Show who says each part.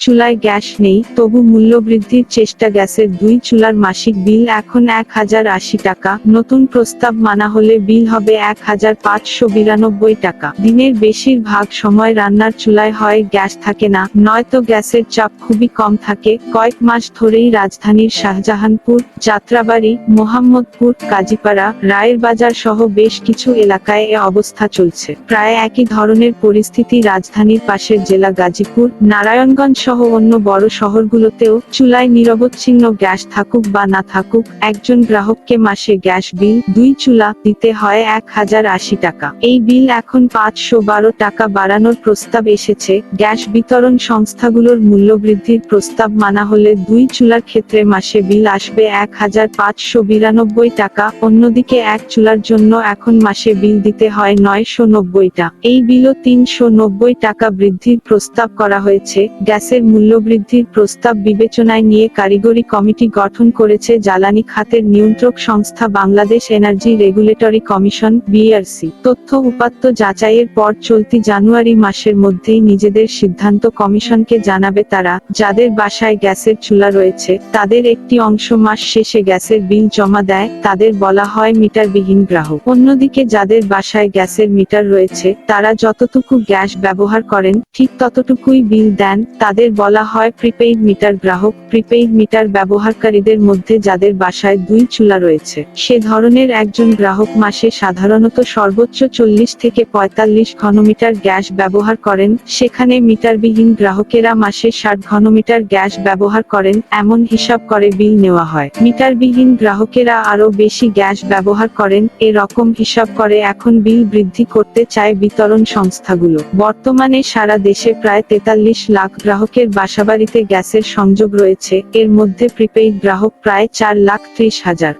Speaker 1: চুলায় গ্যাস নেই, তবু মূল্যবৃদ্ধির চেষ্টা। গ্যাসের 2 চুলার মাসিক বিল এখন 1080 টাকা, নতুন প্রস্তাব মানা হলে বিল হবে 1592 টাকা। দিনের বেশিরভাগ সময় রান্নার চুলায় হয় গ্যাস থাকে না, নয়তো গ্যাসের চাপ খুবই কম থাকে। কয়েক মাস ধরেই রাজধানীর শাহজাহানপুর, যাত্রাবাড়ি, মোহাম্মদপুর, কাজীপাড়া, রায়ের বাজার সহ বেশ কিছু এলাকায় এ অবস্থা চলছে। প্রায় একই ধরনের পরিস্থিতি রাজধানীর পাশের জেলা গাজীপুর, নারায়ণগঞ্জ সহ অন্য বড় শহরগুলোতেও। চুলায় নিরবচ্ছিন্ন গ্যাস থাকুক বা না থাকুক, একজন গ্রাহককে মাসে গ্যাস বিল 2 চুলা দিতে হয় 1080 টাকা। এই বিল এখন 512 টাকা বাড়ানোর প্রস্তাব এসেছে। গ্যাস বিতরণ সংস্থাগুলোর মূল্যবৃদ্ধির প্রস্তাব মানা হলে 2 চুলার ক্ষেত্রে মাসে বিল আসবে 1592 টাকা। অন্যদিকে 1 চুলার জন্য এখন মাসে বিল দিতে হয় 990 টাকা। এই বিলও 390 টাকা বৃদ্ধির প্রস্তাব করা হয়েছে। গ্যাসের মূল্যবৃদ্ধির প্রস্তাব বিবেচনায় নিয়ে কারিগরি কমিটি গঠন করেছে জ্বালানি খাতের নিয়ন্ত্রক সংস্থা Bangladesh energy regulatory commission (BERC). তথ্য উপাত্ত যাচাইয়ের পর চলতি জানুয়ারি মাসের মধ্যেই নিজেদের সিদ্ধান্ত কমিশনকে জানাবে তারা। যাদের বাসায় গ্যাসের চুলা রয়েছে, তাদের একটি অংশ মাস শেষে গ্যাসের বিল জমা দেয়, তাদের বলা হয় মিটারবিহীন গ্রাহক। অন্যদিকে যাদের বাসায় গ্যাসের মিটার রয়েছে, তারা যতটুকু গ্যাস ব্যবহার করেন ঠিক ততটুকুই বিল দেন, তাদের বলা হয় প্রিপেইড মিটার গ্রাহক। প্রিপেইড মিটার ব্যবহারকারীদের মধ্যে যাদের বাসায় 2 চুলা রয়েছে, সে ধরনের একজন গ্রাহক মাসে সাধারণত সর্বোচ্চ 40 থেকে 45 ঘনমিটার গ্যাস ব্যবহার করেন। সেখানে মিটারবিহীন গ্রাহকেরা মাসে 60 ঘনমিটার গ্যাস ব্যবহার করেন, এমন হিসাব করে বিল নেওয়া হয়। মিটারবিহীন গ্রাহকেরা আরও বেশি গ্যাস ব্যবহার করেন, এ রকম হিসাব করে এখন বিল বৃদ্ধি করতে চায় বিতরণ সংস্থাগুলো। বর্তমানে সারা দেশে প্রায় 43 লাখ গ্রাহকের বাসাবাড়িতে গ্যাসের সংযোগ রয়েছে, এর মধ্যে প্রিপেইড গ্রাহক প্রায় 4,30,000।